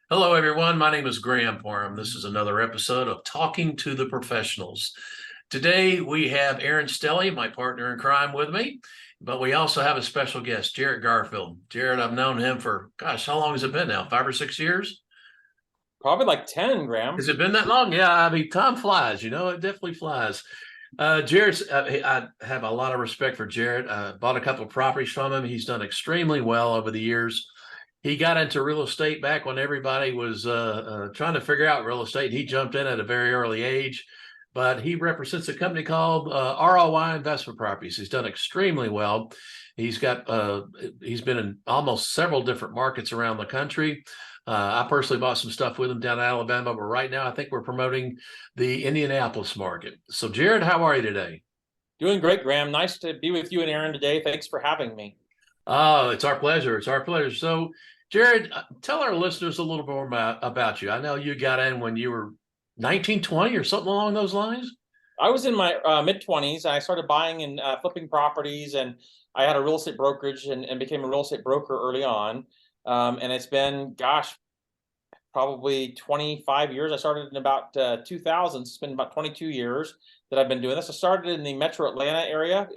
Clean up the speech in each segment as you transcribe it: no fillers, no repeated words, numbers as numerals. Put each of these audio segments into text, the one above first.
Hello, everyone. My name is Graham Parham. This is another episode of Talking to the Professionals. Today, we have Aaron Stelly, my partner in crime, with me, but we also have a special guest, Jared Garfield. Jared, I've known him for, gosh, how long has it been now? 5 or 6 years? Probably like 10, Graham. Has it been that long? Yeah, I mean, time flies, it definitely flies. I have a lot of respect for Jared. Bought a couple of properties from him. He's done extremely well over the years. He got into real estate back when everybody was trying to figure out real estate. He jumped in at a very early age, but he represents a company called ROI Investment Properties. He's done extremely well. He's been in almost several different markets around the country. I personally bought some stuff with him down in Alabama, but right now I think we're promoting the Indianapolis market. So, Jared, how are you today? Doing great, Graham. Nice to be with you and Aaron today. Thanks for having me. Oh, it's our pleasure. It's our pleasure. So, Jared, tell our listeners a little more about you. I know you got in when you were 19, 20 or something along those lines. I was in my mid-20s. I started buying and flipping properties, and I had a real estate brokerage and became a real estate broker early on. And it's been, gosh, probably 25 years. I started in about 2000. It's been about 22 years that I've been doing this. I started in the Metro Atlanta area,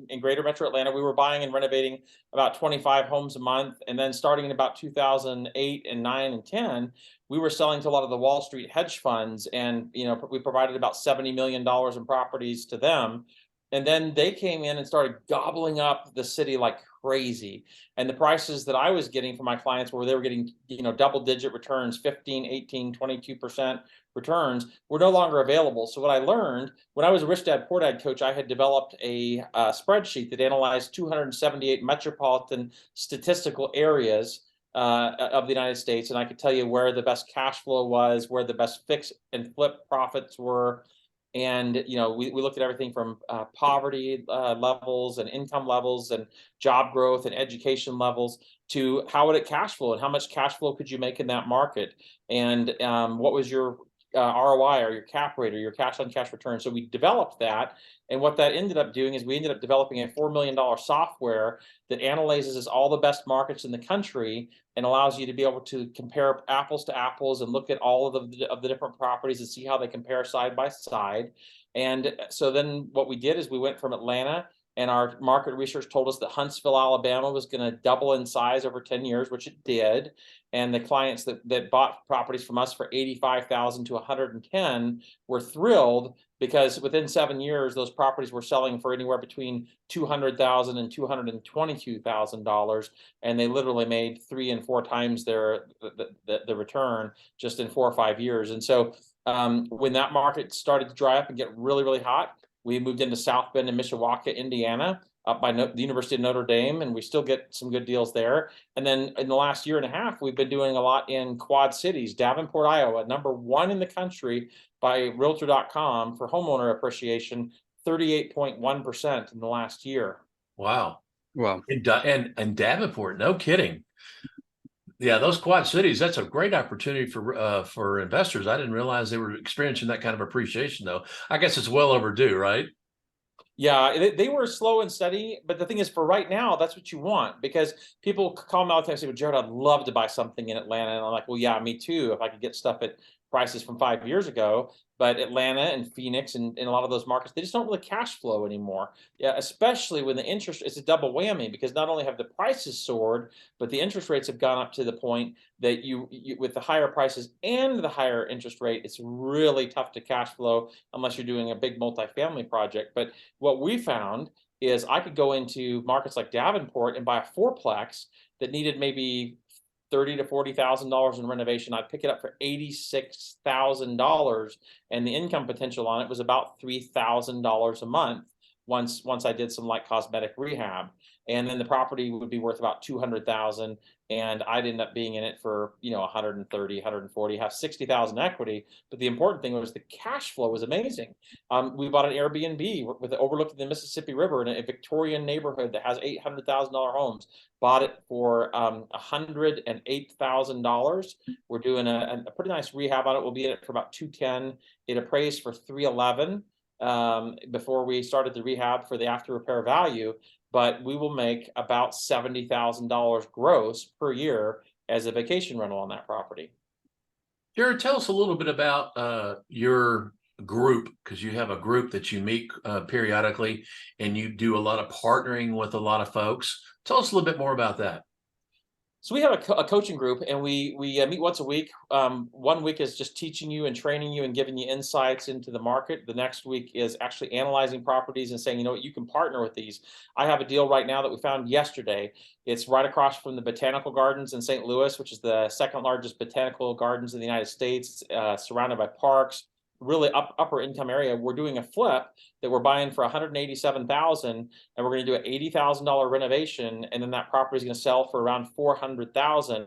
in greater Metro Atlanta. We were buying and renovating about 25 homes a month. And then starting in about 2008 and 9 and 10, we were selling to a lot of the Wall Street hedge funds. And, we provided about $70 million in properties to them. And then they came in and started gobbling up the city like crazy. And the prices that I was getting from my clients where they were getting, double digit returns, 15, 18, 22% returns were no longer available. So what I learned when I was a Rich Dad Poor Dad coach, I had developed a spreadsheet that analyzed 278 metropolitan statistical areas of the United States. And I could tell you where the best cash flow was, where the best fix and flip profits were. And we looked at everything from poverty levels and income levels and job growth and education levels to how would it cash flow and how much cash flow could you make in that market, and what was your ROI or your cap rate or your cash on cash return. So we developed that, and what that ended up doing is we ended up developing a $4 million software that analyzes all the best markets in the country and allows you to be able to compare apples to apples and look at all of the different properties and see how they compare side by side. And so then what we did is we went from Atlanta, and our market research told us that Huntsville, Alabama was going to double in size over 10 years, which it did. And the clients that bought properties from us for 85,000 to 110 were thrilled, because within 7 years, those properties were selling for anywhere between $200,000 and $222,000, and they literally made 3 and 4 times the return just in 4 or 5 years. And so when that market started to dry up and get really, really hot, we moved into South Bend and Mishawaka, Indiana, up by the University of Notre Dame, and we still get some good deals there. And then in the last year and a half, we've been doing a lot in Quad Cities, Davenport, Iowa, #1 in the country by Realtor.com for homeowner appreciation, 38.1% in the last year. Wow. Well, And Davenport, no kidding. Yeah, those Quad Cities, that's a great opportunity for investors. I didn't realize they were experiencing that kind of appreciation, though. I guess it's well overdue, right? Yeah, they were slow and steady, but the thing is, for right now, that's what you want, because people call me all the time and say, well, Jared, I'd love to buy something in Atlanta. And I'm like, well, yeah, me too, if I could get stuff at prices from 5 years ago. But Atlanta and Phoenix and a lot of those markets, they just don't really cash flow anymore. Yeah, especially when the interest, it's a double whammy, because not only have the prices soared, but the interest rates have gone up to the point that you with the higher prices and the higher interest rate, it's really tough to cash flow unless you're doing a big multifamily project. But what we found is I could go into markets like Davenport and buy a fourplex that needed maybe $30,000 to $40,000 in renovation. I'd pick it up for $86,000, and the income potential on it was about $3,000 a month once I did some light cosmetic rehab. And then the property would be worth about $200,000, and I'd end up being in it for 130, 140, have 60,000 equity. But the important thing was the cash flow was amazing. We bought an Airbnb with overlooking the Mississippi River in a Victorian neighborhood that has $800,000 homes. Bought it for $108,000. We're doing a pretty nice rehab on it. We'll be in it for about 210. It appraised for 311 before we started the rehab for the after repair value. but we will make about $70,000 gross per year as a vacation rental on that property. Jared, tell us a little bit about your group, because you have a group that you meet periodically, and you do a lot of partnering with a lot of folks. Tell us a little bit more about that. So we have a coaching group, and we meet once a week. 1 week is just teaching you and training you and giving you insights into the market. The next week is actually analyzing properties and saying, you know what, you can partner with these. I have a deal right now that we found yesterday. It's right across from the Botanical Gardens in St. Louis, which is the second largest botanical gardens in the United States, surrounded by parks, really upper income area. We're doing a flip that we're buying for 187,000, and we're going to do an $80,000 renovation, and then that property is going to sell for around 400,000,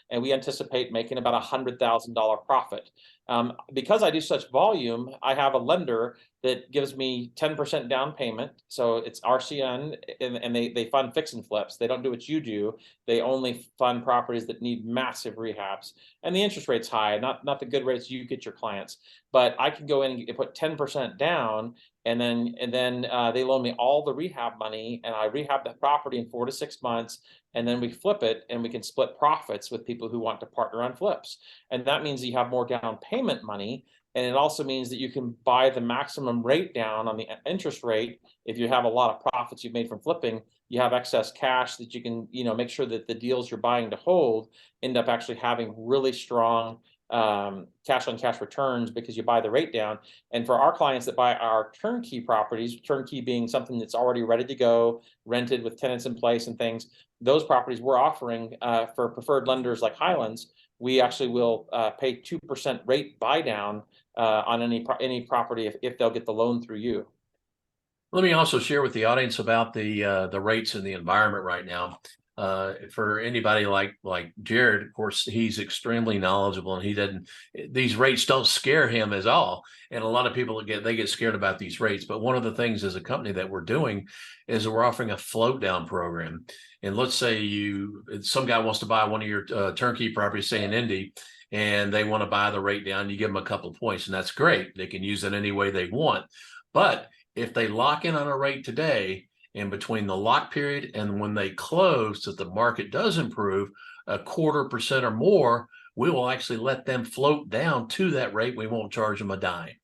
and we anticipate making about $100,000 profit. Because I do such volume, I have a lender that gives me 10% down payment. So it's RCN, and they fund fix and flips. They don't do what you do. They only fund properties that need massive rehabs. And the interest rate's high, not the good rates you get your clients. But I can go in and put 10% down, and then they loan me all the rehab money, and I rehab the property in 4 to 6 months, and then we flip it, and we can split profits with people who want to partner on flips. And that means you have more down payment money, and it also means that you can buy the maximum rate down on the interest rate. If you have a lot of profits you've made from flipping, you have excess cash that you can, make sure that the deals you're buying to hold end up actually having really strong cash on cash returns because you buy the rate down. And for our clients that buy our turnkey properties, turnkey being something that's already ready to go, rented with tenants in place and things, those properties we're offering for preferred lenders like Highlands, we actually will pay 2% rate buy down on any property if they'll get the loan through you. Let me also share with the audience about the rates in the environment right now. For anybody like Jared, of course, he's extremely knowledgeable, and these rates don't scare him at all. And a lot of people get scared about these rates. But one of the things as a company that we're doing is we're offering a float down program. And let's say some guy wants to buy one of your turnkey properties, say in Indy, and they want to buy the rate down. You give them a couple of points, and that's great. They can use it any way they want. But if they lock in on a rate today, and between the lock period and when they close, if the market does improve 0.25% or more, we will actually let them float down to that rate. We won't charge them a dime.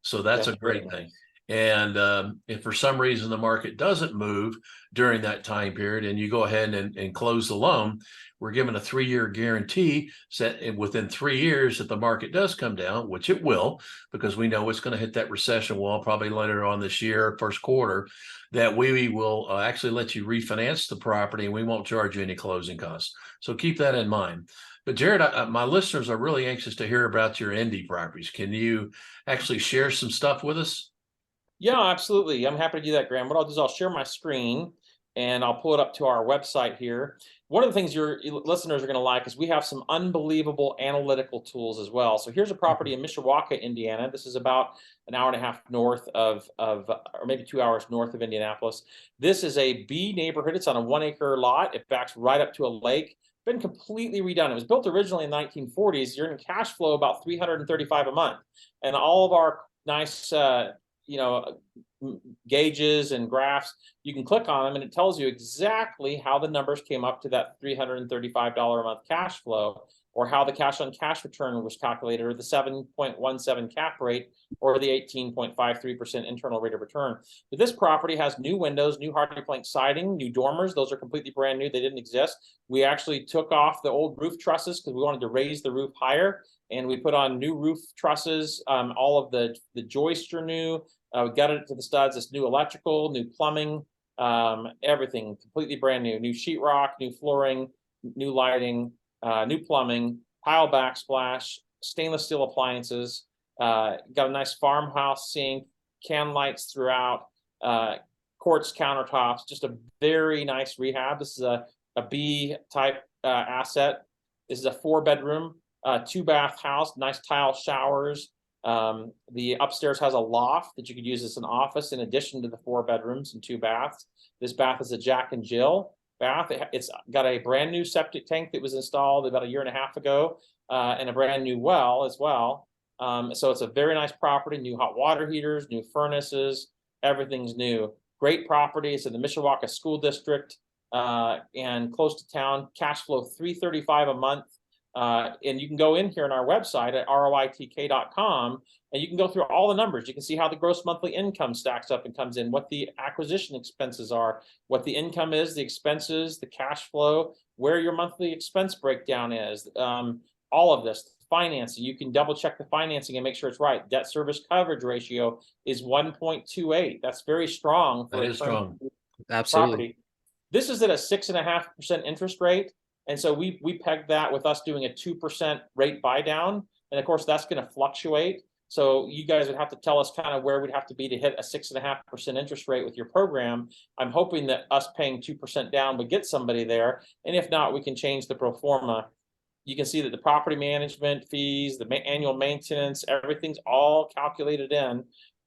So that's a great thing. And if for some reason the market doesn't move during that time period and you go ahead and close the loan, we're given a 3-year guarantee set within 3 years that the market does come down, which it will, because we know it's going to hit that recession wall probably later on this year, first quarter, that we will actually let you refinance the property and we won't charge you any closing costs. So keep that in mind. But Jared, my listeners are really anxious to hear about your Indy properties. Can you actually share some stuff with us? Yeah, absolutely. I'm happy to do that, Graham. What I'll do is I'll share my screen and I'll pull it up to our website here. One of the things your listeners are going to like is we have some unbelievable analytical tools as well. So here's a property in Mishawaka, Indiana. This is about an hour and a half north of or maybe 2 hours north of Indianapolis. This is a B neighborhood. It's on a 1-acre lot. It backs right up to a lake. Been completely redone. It was built originally in the 1940s. You're in cash flow about $335 a month, and all of our nice gauges and graphs, you can click on them and it tells you exactly how the numbers came up to that $335 a month cash flow, or how the cash on cash return was calculated, or the 7.17 cap rate, or the 18.53% internal rate of return. But this property has new windows, new hardy plank siding, new dormers. Those are completely brand new. They didn't exist. We actually took off the old roof trusses because we wanted to raise the roof higher, and we put on new roof trusses. All of the joists are new. We got it to the studs. It's new electrical, new plumbing, everything completely brand new. New sheetrock, new flooring, new lighting, new plumbing, tile backsplash, stainless steel appliances. Got a nice farmhouse sink, can lights throughout, quartz countertops. Just a very nice rehab. This is a B type asset. This is a 4-bedroom, 2-bath house. Nice tile showers. The upstairs has a loft that you could use as an office in addition to the 4 bedrooms and 2 baths. This bath is a Jack and Jill bath. It's got a brand new septic tank that was installed about 1.5 years ago, and a brand new well as well. So it's a very nice property. New hot water heaters, new furnaces, everything's new. Great property. It's in the Mishawaka School District and close to town. Cash flow $335 a month. And you can go in here on our website at roitk.com and you can go through all the numbers. You can see how the gross monthly income stacks up and comes in, what the acquisition expenses are, what the income is, the expenses, the cash flow, where your monthly expense breakdown is, all of this. Financing, you can double check the financing and make sure it's right. Debt service coverage ratio is 1.28. That's very strong for That a is strong. Absolutely. property. This is at a 6.5% interest rate. And so we pegged that with us doing a 2% rate buy down. And of course, that's going to fluctuate. So you guys would have to tell us kind of where we'd have to be to hit a 6.5% interest rate with your program. I'm hoping that us paying 2% down would get somebody there. And if not, we can change the pro forma. You can see that the property management fees, the annual maintenance, everything's all calculated in.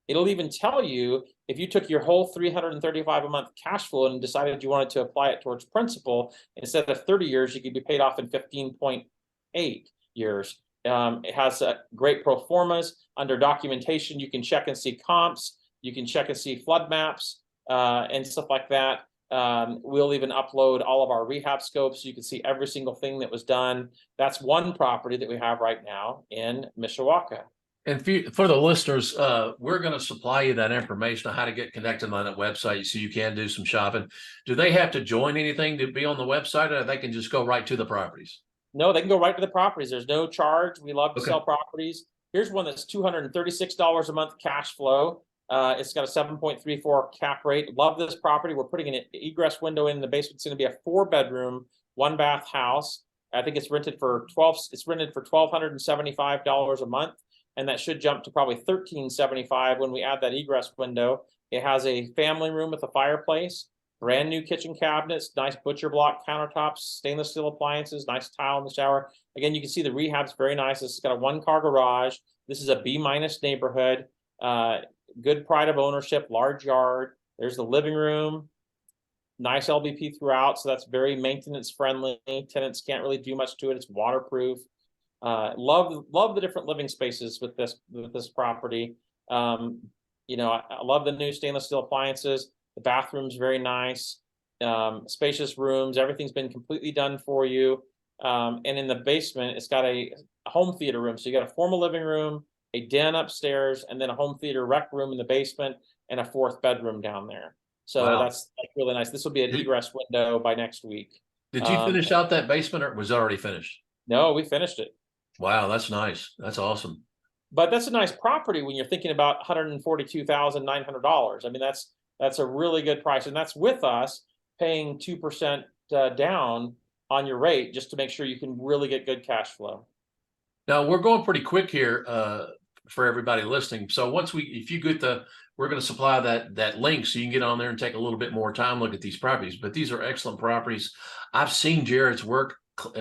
It'll even tell you if you took your whole $335 a month cash flow and decided you wanted to apply it towards principal, instead of 30 years, you could be paid off in 15.8 years. It has great pro formas. Under documentation, you can check and see comps. You can check and see flood maps and stuff like that. We'll even upload all of our rehab scopes so you can see every single thing that was done. That's one property that we have right now in Mishawaka. And for the listeners, we're going to supply you that information on how to get connected on that website so you can do some shopping. Do they have to join anything to be on the website, or they can just go right to the properties? No, they can go right to the properties. There's no charge. We love to sell properties. Here's one that's $236 a month cash flow. It's got a 7.34 cap rate. Love this property. We're putting an egress window in the basement. It's going to be a 4-bedroom, 1-bath house. I think it's rented for $1,275 a month, and that should jump to probably $1,375 when we add that egress window. It has a family room with a fireplace, brand new kitchen cabinets, nice butcher block countertops, stainless steel appliances, nice tile in the shower. Again, you can see the rehab's very nice. It's got a 1-car garage. This is a B- neighborhood. Good pride of ownership, large yard. There's the living room, nice LVP throughout, so that's very maintenance friendly. Tenants can't really do much to it. It's waterproof. Love the different living spaces with this property. You know, I love the new stainless steel appliances. The bathroom's very nice, spacious rooms. Everything's been completely done for you. And in the basement, it's got a home theater room. So you got a formal living room, a den upstairs, and then a home theater rec room in the basement, and a 4th bedroom down there. So that's really nice. This will be an egress window by next week. Did you finish out that basement, or was it already finished? No, we finished it. Wow, that's nice. That's awesome. But that's a nice property when you're thinking about $142,900. I mean, that's a really good price, and that's with us paying 2% down on your rate just to make sure you can really get good cash flow. Now we're going pretty quick here for everybody listening. So if you get we're going to supply that link so you can get on there and take a little bit more time, look at these properties. But these are excellent properties. I've seen Jared's work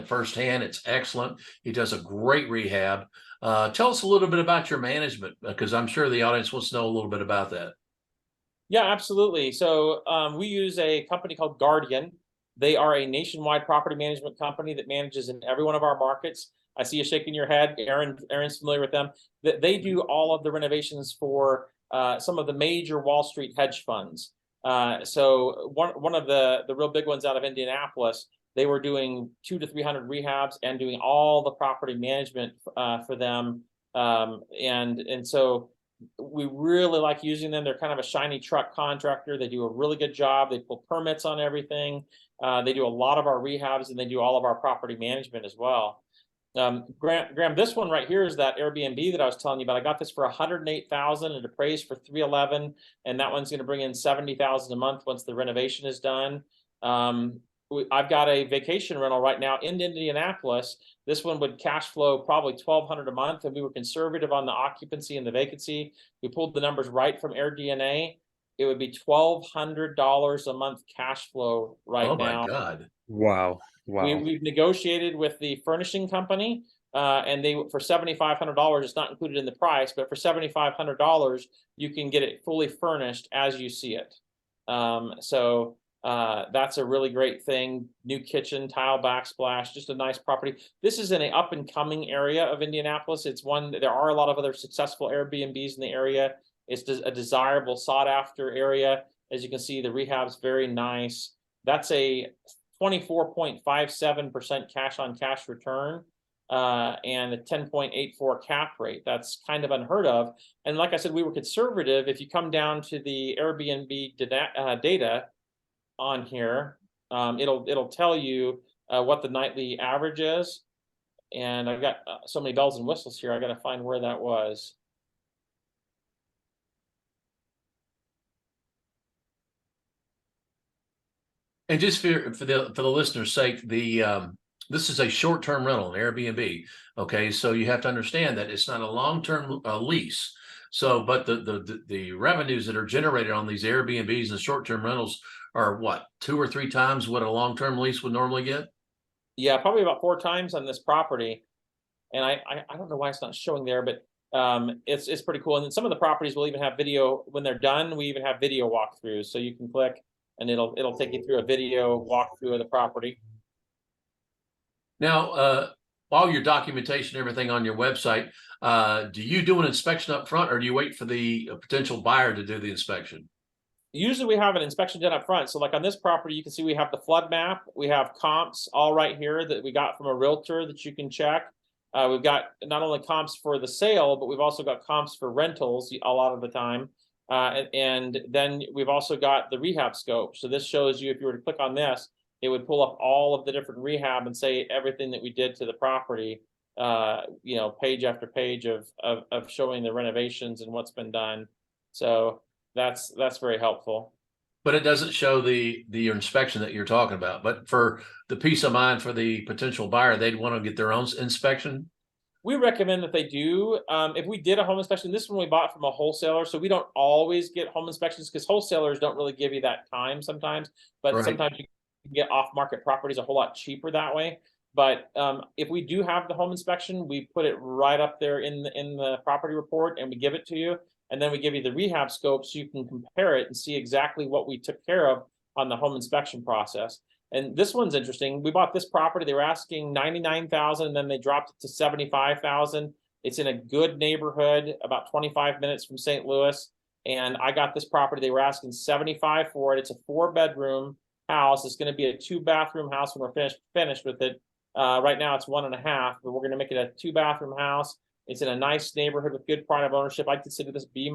firsthand. It's excellent. He does a great rehab. Tell us a little bit about your management, because I'm sure the audience wants to know a little bit about that. Yeah, absolutely. So we use a company called Guardian. They are a nationwide property management company that manages in every one of our markets. I see you shaking your head. Aaron's familiar with them. They do all of the renovations for some of the major Wall Street hedge funds. So one of the real big ones out of Indianapolis, they were doing 200 to 300 rehabs and doing all the property management for them. And so we really like using them. They're kind of a shiny truck contractor. They do a really good job. They pull permits on everything. They do a lot of our rehabs, and they do all of our property management as well. Graham, this one right here is that Airbnb that I was telling you about. I got this for $108,000 and appraised for $311,000, and that one's going to bring in $70,000 a month once the renovation is done. I've got a vacation rental right now in Indianapolis. This one would cash flow probably $1,200 a month, and we were conservative on the occupancy and the vacancy. We pulled the numbers right from AirDNA. It would be $1,200 a month cash flow right now. Oh my God! Wow! Wow! We've negotiated with the furnishing company, and they for $7,500. It's not included in the price, but for $7,500, you can get it fully furnished as you see it. So that's a really great thing. New kitchen, tile backsplash, just a nice property. This is in an up and coming area of Indianapolis. It's one there are a lot of other successful Airbnbs in the area. It's a desirable, sought after area. As you can see, the rehab's very nice. That's a 24.57% cash on cash return, and a 10.84 cap rate. That's kind of unheard of. And like I said, we were conservative. If you come down to the Airbnb data on here, it'll tell you what the nightly average is. And I've got so many bells and whistles here. I got to find where that was. And just for the listener's sake, this is a short-term rental, an Airbnb. Okay, so you have to understand that it's not a long-term lease. So, but the revenues that are generated on these Airbnbs and short-term rentals are what, 2 or 3 times what a long-term lease would normally get? Yeah, probably about 4 times on this property. And I don't know why it's not showing there, but it's pretty cool. And then some of the properties will even have video when they're done. We even have video walkthroughs, so you can click and it'll take you through a video walkthrough of the property. Now, all your documentation, everything on your website, do you do an inspection up front, or do you wait for the potential buyer to do the inspection? Usually we have an inspection done up front. So like on this property, you can see we have the flood map. We have comps all right here that we got from a realtor that you can check. We've got not only comps for the sale, but we've also got comps for rentals a lot of the time. And then we've also got the rehab scope. So this shows you, if you were to click on this, it would pull up all of the different rehab and say everything that we did to the property, you know, page after page of showing the renovations and what's been done. So that's very helpful. But it doesn't show the inspection that you're talking about. But for the peace of mind for the potential buyer, they'd want to get their own inspection. We recommend that they do. If we did a home inspection, this one we bought from a wholesaler, so we don't always get home inspections because wholesalers don't really give you that time sometimes. But Right. sometimes you can get off-market properties a whole lot cheaper that way. But if we do have the home inspection, we put it right up there in the property report, and we give it to you. And then we give you the rehab scope so you can compare it and see exactly what we took care of on the home inspection process. And this one's interesting. We bought this property. They were asking $99,000, and then they dropped it to $75,000. It's in a good neighborhood, about 25 minutes from St. Louis. And I got this property. They were asking $75,000 for it. It's a 4-bedroom house. It's going to be a 2-bathroom house when we're finished with it. Right now it's 1.5, but we're going to make it a 2-bathroom house. It's in a nice neighborhood with good pride of ownership. I consider this B-.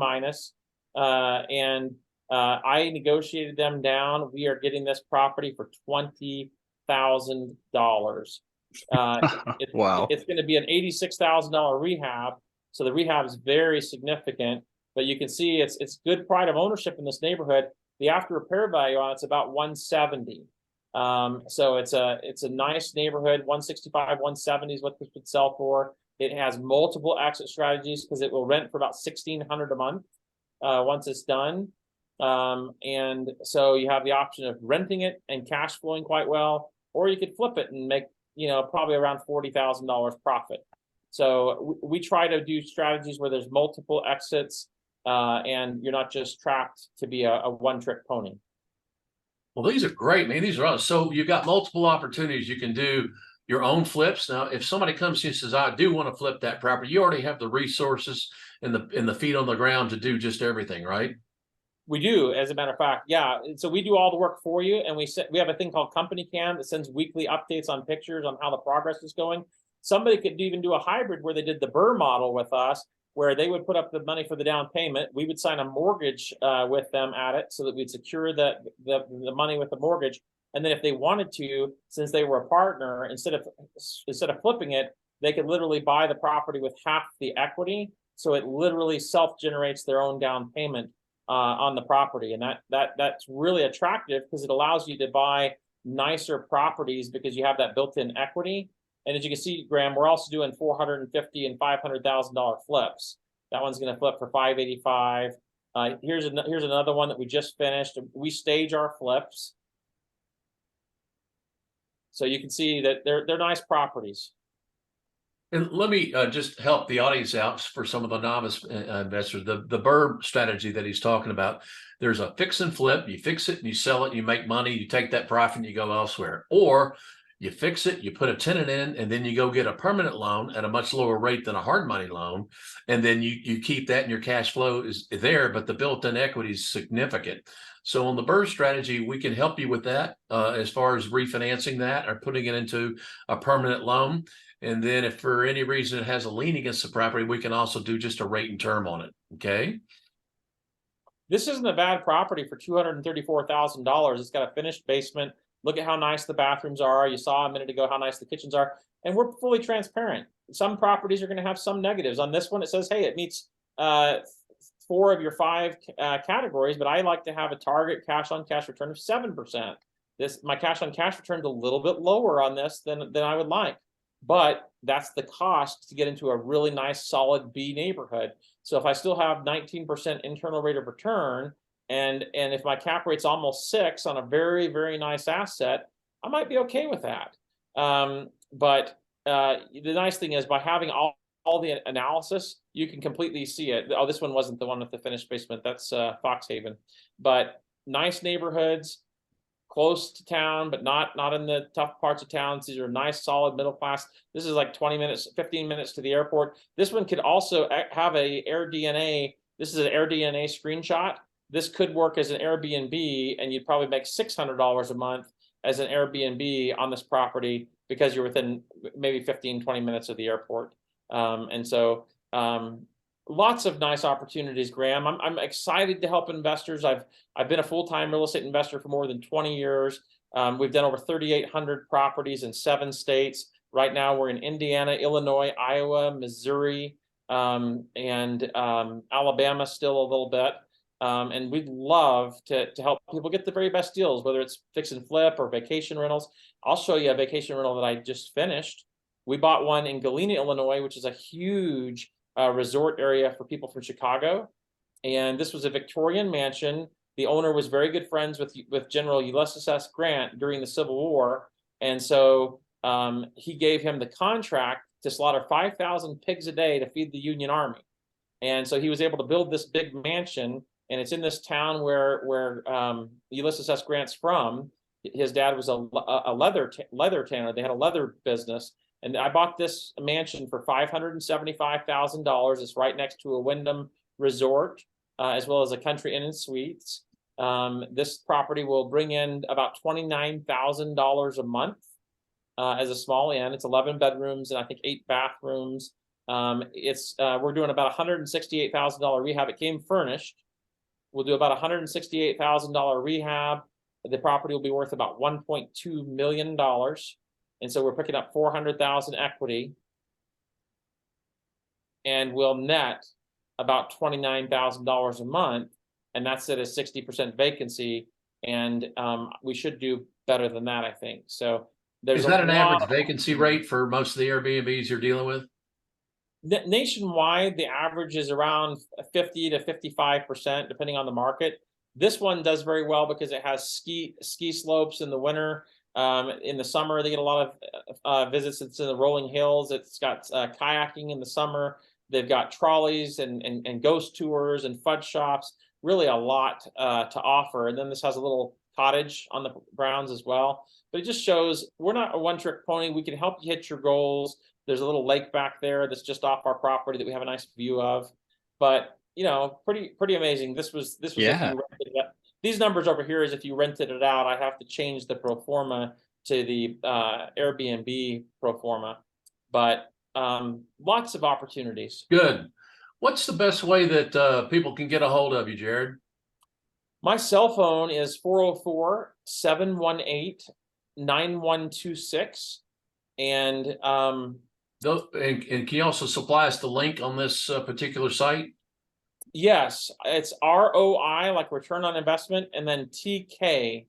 I negotiated them down. We are getting this property for $20,000. Wow. It's going to be an $86,000 rehab. So the rehab is very significant, but you can see it's good pride of ownership in this neighborhood. The after repair value on it's about $170. So it's a nice neighborhood. 165, 170 is what this would sell for. It has multiple exit strategies because it will rent for about $1,600 a month once it's done. And so you have the option of renting it and cash flowing quite well, or you could flip it and make, you know, probably around $40,000 profit. So we try to do strategies where there's multiple exits, and you're not just trapped to be a one-trick pony. Well, these are great, man. These are awesome. So you've got multiple opportunities. You can do your own flips. Now, if somebody comes to you and says, I do want to flip that property, you already have the resources and the feet on the ground to do just everything, right? We do, as a matter of fact, yeah. And so we do all the work for you, and we have a thing called Company Cam that sends weekly updates on pictures on how the progress is going. Somebody could even do a hybrid where they did the Burr model with us, where they would put up the money for the down payment. We would sign a mortgage with them at it, so that we'd secure the money with the mortgage. And then if they wanted to, since they were a partner, instead of flipping it, they could literally buy the property with half the equity. So it literally self-generates their own down payment on the property. And that's really attractive because it allows you to buy nicer properties because you have that built-in equity. And as you can see, Graham, we're also doing $450,000 and $500,000 flips. That one's going to flip for $585,000. Here's another one that we just finished. We stage our flips, so you can see that they're nice properties. And let me just help the audience out for some of the novice investors. The Burr strategy that he's talking about, there's a fix and flip. You fix it and you sell it and you make money. You take that profit and you go elsewhere. Or you fix it, you put a tenant in, and then you go get a permanent loan at a much lower rate than a hard money loan. And then you keep that and your cash flow is there, but the built-in equity is significant. So on the BRRRR strategy, we can help you with that as far as refinancing that or putting it into a permanent loan. And then if for any reason it has a lien against the property, we can also do just a rate and term on it. Okay. This isn't a bad property for $234,000. It's got a finished basement. Look at how nice the bathrooms are. You saw a minute ago how nice the kitchens are. And we're fully transparent. Some properties are going to have some negatives. On this one, it says, hey, it meets 4 of your 5 categories, but I like to have a target cash on cash return of 7%. My cash on cash return's a little bit lower on this than I would like. But that's the cost to get into a really nice, solid B neighborhood. So if I still have 19% internal rate of return, and if my cap rate's almost 6 on a very, very nice asset, I might be okay with that. But the nice thing is by having all the analysis, you can completely see it. Oh, this one wasn't the one with the finished basement. That's Foxhaven. But nice neighborhoods, close to town, but not in the tough parts of town. These are nice, solid middle class. This is like 20 minutes, 15 minutes to the airport. This one could also have a AirDNA. This is an AirDNA screenshot. This could work as an Airbnb, and you'd probably make $600 a month as an Airbnb on this property because you're within maybe 15, 20 minutes of the airport. And so lots of nice opportunities, Graham. I'm excited to help investors. I've been a full-time real estate investor for more than 20 years. We've done over 3,800 properties in 7 states. Right now, we're in Indiana, Illinois, Iowa, Missouri, and Alabama still a little bit. And we'd love to help people get the very best deals, whether it's fix and flip or vacation rentals. I'll show you a vacation rental that I just finished. We bought one in Galena, Illinois, which is a huge resort area for people from Chicago. And this was a Victorian mansion. The owner was very good friends with General Ulysses S. Grant during the Civil War. And so he gave him the contract to slaughter 5,000 pigs a day to feed the Union Army. And so he was able to build this big mansion, and it's in this town where Ulysses S. Grant's from. His dad was a leather tanner. They had a leather business. And I bought this mansion for $575,000. It's right next to a Wyndham resort, as well as a Country Inn and Suites. This property will bring in about $29,000 a month as a small inn. It's 11 bedrooms and I think 8 bathrooms. We're doing about $168,000 rehab. It came furnished. We'll do about $168,000 rehab. The property will be worth about $1.2 million. And so we're picking up $400,000 equity, and we'll net about $29,000 a month, and that's at a 60% vacancy. And we should do better than that, I think. So there's is that an average vacancy rate for most of the Airbnbs you're dealing with? Nationwide, the average is around 50 to 55%, depending on the market. This one does very well because it has ski slopes in the winter. In the summer, they get a lot of visits. It's in the rolling hills. It's got kayaking in the summer. They've got trolleys and ghost tours and fudge shops. Really a lot to offer. And then this has a little cottage on the grounds as well. But it just shows we're not a one-trick pony. We can help you hit your goals. There's a little lake back there that's just off our property that we have a nice view of. But you know, pretty amazing. This was Yeah. If you rented it. These numbers over here is if you rented it out. I have to change the pro forma to the Airbnb pro forma, but lots of opportunities. Good. What's the best way that people can get a hold of you, Jared? My cell phone is 404-718-9126. And and can you also supply us the link on this particular site? Yes, it's ROI, like return on investment, and then TK,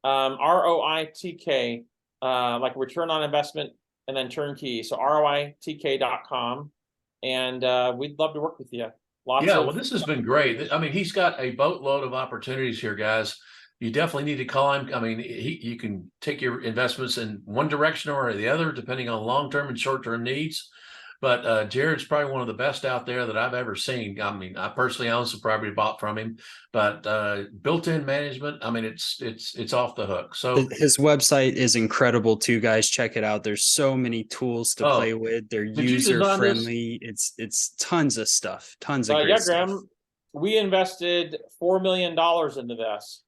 ROITK, like return on investment, and then turnkey. So ROITK.com. And we'd love to work with you. Well, this has been great. I mean, he's got a boatload of opportunities here, guys. You definitely need to call him. I mean, you can take your investments in one direction or the other, depending on long-term and short-term needs. but Jared's probably one of the best out there that I've ever seen. I mean, I personally own some property bought from him, but built-in management, I mean, it's off the hook. So His website is incredible too, guys. Check it out. There's so many tools to play with. They're did you user design this? friendly. It's tons of stuff, tons of great Yeah, stuff. Graham, we invested $4 million into this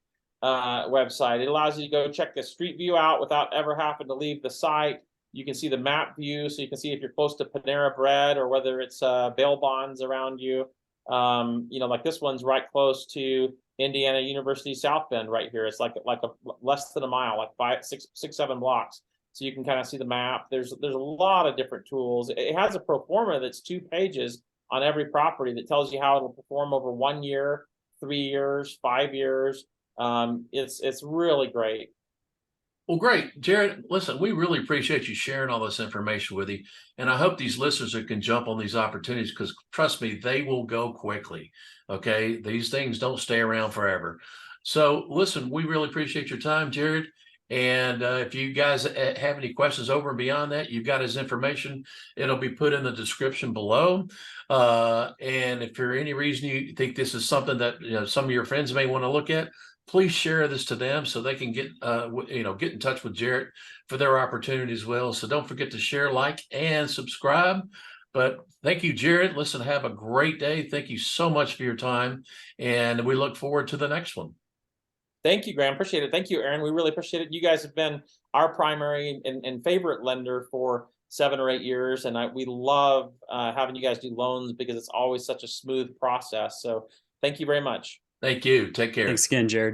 website. It allows you to go check the street view out without ever having to leave the site. You can see the map view, so you can see if you're close to Panera Bread or whether it's bail bonds around you. You know, like this one's right close to Indiana University South Bend right here. It's like a less than a mile, like 5, 6, 7 blocks. So you can kind of see the map. There's a lot of different tools. It has a pro forma that's 2 pages on every property that tells you how it'll perform over 1 year, 3 years, 5 years. It's really great. Well, great, Jared. Listen, we really appreciate you sharing all this information with you, and I hope these listeners can jump on these opportunities because, trust me, they will go quickly. Okay, these things don't stay around forever. So, listen, we really appreciate your time, Jared. And if you guys have any questions over and beyond that, you've got his information. It'll be put in the description below. And if for any reason you think this is something that some of your friends may want to look at, please share this to them so they can get get in touch with Jared for their opportunity as well. So don't forget to share, like, and subscribe. But thank you, Jared. Listen, have a great day. Thank you so much for your time, and we look forward to the next one. Thank you, Graham. Appreciate it. Thank you, Aaron. We really appreciate it. You guys have been our primary and favorite lender for 7 or 8 years, and we love having you guys do loans because it's always such a smooth process. So thank you very much. Thank you. Take care. Thanks again, Jared.